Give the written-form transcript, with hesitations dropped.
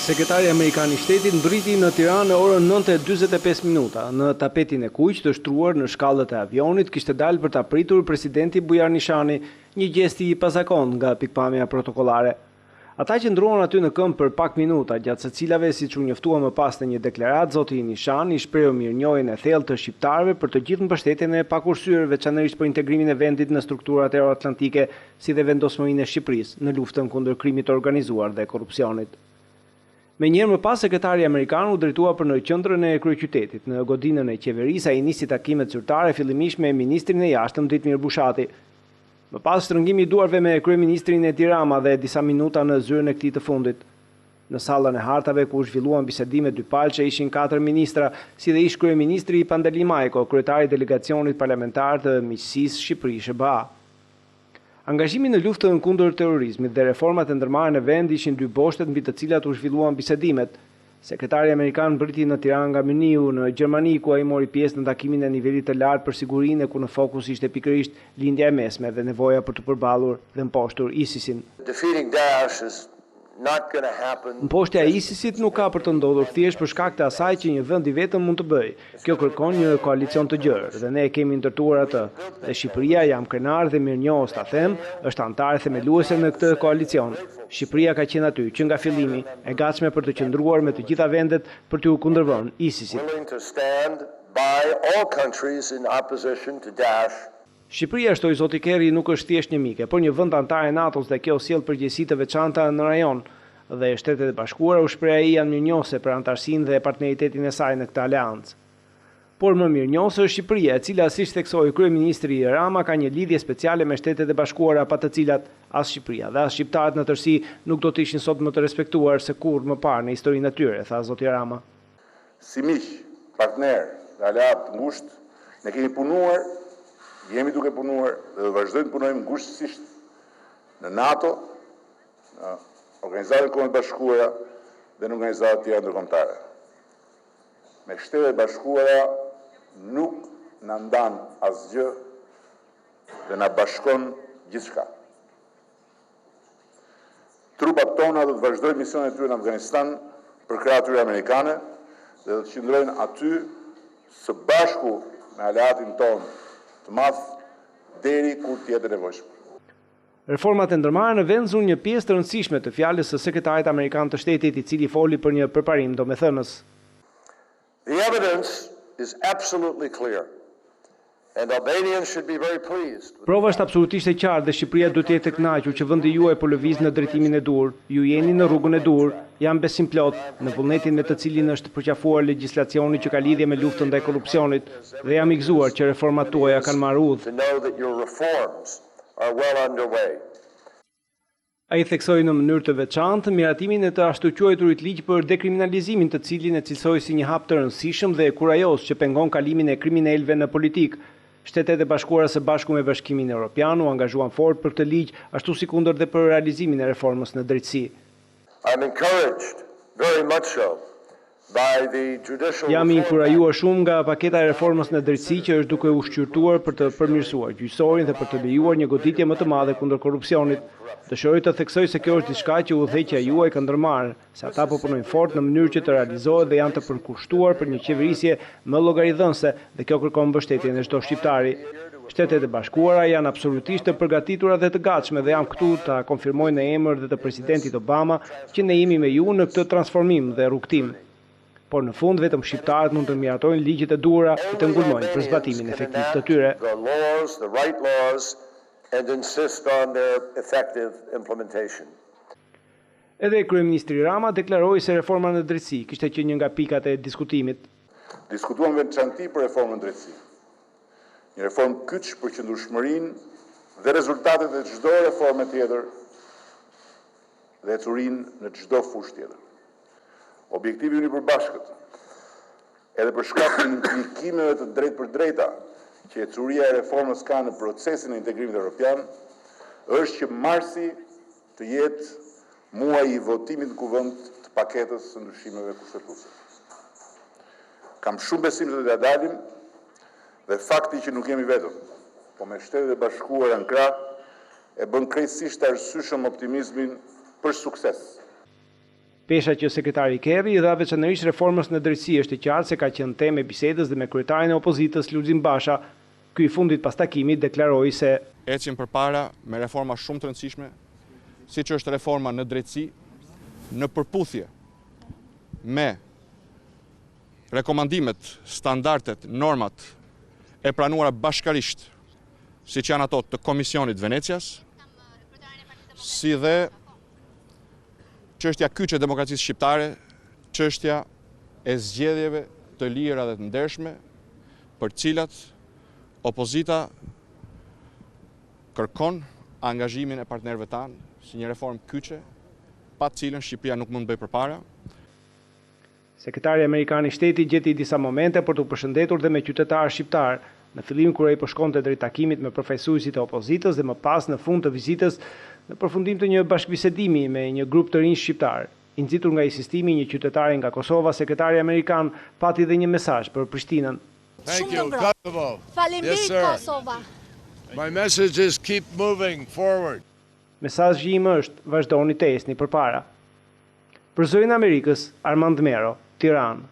Sekretari Amerikan I Shtetit mbriti në Tiranë në orën 9:45 në tapetin e kuq të shtruar në shkallët e avionit kishte dalë për ta pritur presidenti Bujar Nishani, një gjesti I pazakon nga pikpamja protokollare. Ata qëndruan aty në këmbë për pak minuta, gjatë së cilave, siç u njoftua më pas në një deklaratë, zoti Nishani shprehu mirënjohjen e thellë të shqiptarëve për të gjithë mbështetjen e pakursyer, veçanërisht për integrimin e vendit në strukturat euroatlantike, si dhe vendosmërinë e Shqipërisë në luftën kundër krimit të organizuar dhe korrupsionit. Me njërë më pas, sekretari Amerikan u drejtua për në qendrën e kryeqytetit. Në godinën e qeverisë ai nisi takimet zyrtare fillimisht me ministrin e jashtëm Ditmir Bushati. Më pas shtrëngimi I duarve me kryeministrin Edi Rama dhe disa minuta në zyrën e këtij të fundit. Në sallën e hartave ku zhvilluan bisedime dypalçe ishin 4 ministra, si dhe ish kryeministri Pandeli Majko, kryetari I delegacionit parlamentar të Miqësisë Shqipëri-SBA. Angazhimi në luftën kundër terrorizmit dhe reformat e ndërmarrë në vend ishin dy boshtet mbi të cilat u zhvilluan bisedimet. Sekretari Amerikan mbriti në Tiranë nga Mniu në Gjermani, ku ai mori pjesë në takimin e nivelit të lartë për sigurinë, ku në fokus ishte pikërisht lindja e mesme dhe nevoja për të përballur dhe mposhtur ISIS-in. Mposhtja e ISIS-it nuk ka për të ndodhur thjesht për shkak të asaj që një vend I vetëm mund të bëjë. Kjo kërkon një koalicion të gjerë dhe ne e kemi ndërtuar atë. Dhe Shqipëria, jam krenar dhe mirënjohës ta them, është antare themeluese në këtë koalicion. Shqipëria ka qenë aty që nga fillimi, e gatshme për të qëndruar me të gjitha vendet për t'u kundërvënë ISIS-it. Shqipëria, shtoi zoti Kerry, nuk është thjesht një mike, por një vend antar e NATO-s dhe kjo sjell përgjegjësi të veçanta në rajon. Dhe Shtetet e Bashkuara, u shpreh ai, janë mirënjohëse për antarësinë dhe partneritetin e saj në këtë aleancë. Por më mirënjohëse është Shqipëria, e cila, siç theksoi kryeministri Rama, ka një lidhje speciale me Shtetet e Bashkuara, pa të cilat as Shqipëria dhe as shqiptarët në tërësi nuk do të ishin sot më të respektuar se kurrë më parë në historinë e tyre, tha zoti Rama. Si miq, partner dhe aleat të ngushtë, ne kemi punuar, jemi duke punuar dhe do vazhdojmë të punojmë ngushtësisht në NATO, në Organizatën e Kombeve të Bashkuara dhe në organizata tjera ndërkombëtare. Me Shtetet e Bashkuara nuk na ndan asgjë dhe na bashkon gjithçka. Trupat tona do të vazhdojnë misionet e tyre në Afganistan për krah atyre amerikane dhe do të qëndrojnë aty së bashku me aleatin tonë të madh deri kur të jetë nevojshëm. Reformat e ndërmarrë në vend zunë një pjesë të rëndësishme të fjalës së sekretarit amerikan të shtetit, I cili foli për një përparim domethënës. The evidence is absolutely clear. And Albanians should be very pleased. Prova është absolutisht e qartë dhe Shqipëria duhet të jetë e kënaqur që vendi juaj po lëviz në drejtimin e dur. Ju jeni në rrugën e dur, jam besim plot në vullnetin me të cilin është përqafuar legjislacioni që ka lidhje me luftën ndaj korrupsionit dhe jam I gëzuar që reformat tuaja kanë marrë udhë. Ai theksoi në mënyrë të veçantë miratimin e të ashtu quajturit ligj për dekriminalizimin, të cilin e cilësoi si një hap të rëndësishëm dhe kurajos që pengon kalimin e kriminalëve në politikë. Shtetet e Bashkuara së bashku me Bashkimin Evropian u angazhuan fort për këtë ligj, ashtu si kundër dhe për realizimin e reformës në drejtësi. Jam I inkurajuar shumë nga paketa e reformës në drejtësi që është duke u shqyrtuar për të përmirësuar gjyqësorin dhe për të lejuar një goditje më të madhe kundër korrupsionit. Dëshiroj të theksoj se kjo është diçka që udhëheqja juaj ka ndërmarrë, se ata po punojnë fort në mënyrë që të realizohet dhe janë të përkushtuar për një qeverisje më llogaridhënëse dhe kjo kërkon mbështetjen e çdo shqiptari. Shtetet e Bashkuara janë absolutisht të përgatitura dhe të gatshme dhe jam këtu ta konfirmoj në emër dhe të presidentit Obama që ne jemi me ju në këtë transformim dhe rrugtim. Por në fund vetëm shqiptarët mund të miratojnë ligjet e duhura që të ngulmojnë për zbatimin efektiv të tyre. Edhe kryeministri Rama deklaroi se reforma në drejtësi kishte qenë një nga pikat e diskutimit. Diskutuam veçanti për reformën në drejtësi. Një reformë kyç për qëndrueshmërinë dhe rezultatet e çdo reforme tjetër dhe ecurinë në çdo fushë tjetër. Objektivi ynë I përbashkët, edhe për shkak të implikimeve të drejtë për drejta që ecuria e reformës ka në procesin e integrimit evropian, është që marsi të jetë muaji I votimit në kuvend të paketës së ndryshimeve kushtetuese. Kam shumë besim se do t'ja dalim dhe fakti që nuk jemi vetëm, po me Shtetet e Bashkuara në krah, e bën krejtësisht të arsyeshëm optimizmin për sukses. Pesha që sekretari Kerry dha veçanërisht reformës në drejtësi është e qartë se ka qenë temë e bisedës dhe me kryetarin e opozitës Lulzim Basha. Ky i fundit pas takimit deklaroi se ecim përpara me reforma shumë të rëndësishme, siç është reforma në drejtësi, në përputhje me rekomandimet, standardet, normat e pranuara bashkarisht, siç janë ato të Komisionit Venecias, si dhe çështja kyçe e demokracisë shqiptare, çështja e zgjedhjeve të lira dhe të ndershme, për cilat opozita kërkon angazhimin e partnerëve tanë si një reformë kyçe, pa të cilën Shqipëria nuk mund të bëjë përpara. Sekretari Amerikan i Shtetit gjeti disa momente për të përshëndetur dhe me qytetarë shqiptar, në fillim kur ai po shkonte drejt takimit me përfaqësuesit e opozitës dhe më pas në fund të vizitës në përfundim të një bashkëbisedimi me një grup të rinj shqiptar. I nxitur nga insistimi i një qytetari nga Kosova, sekretari amerikan pati dhe një mesazh për Prishtinën. Thank you, Kosovo. Faleminderit, Yes, sir. Kosova. My message is keep moving forward. Mesazhi im është vazhdoni të ecni përpara. Për Zërin e Amerikës, Armand Mero, Tiranë.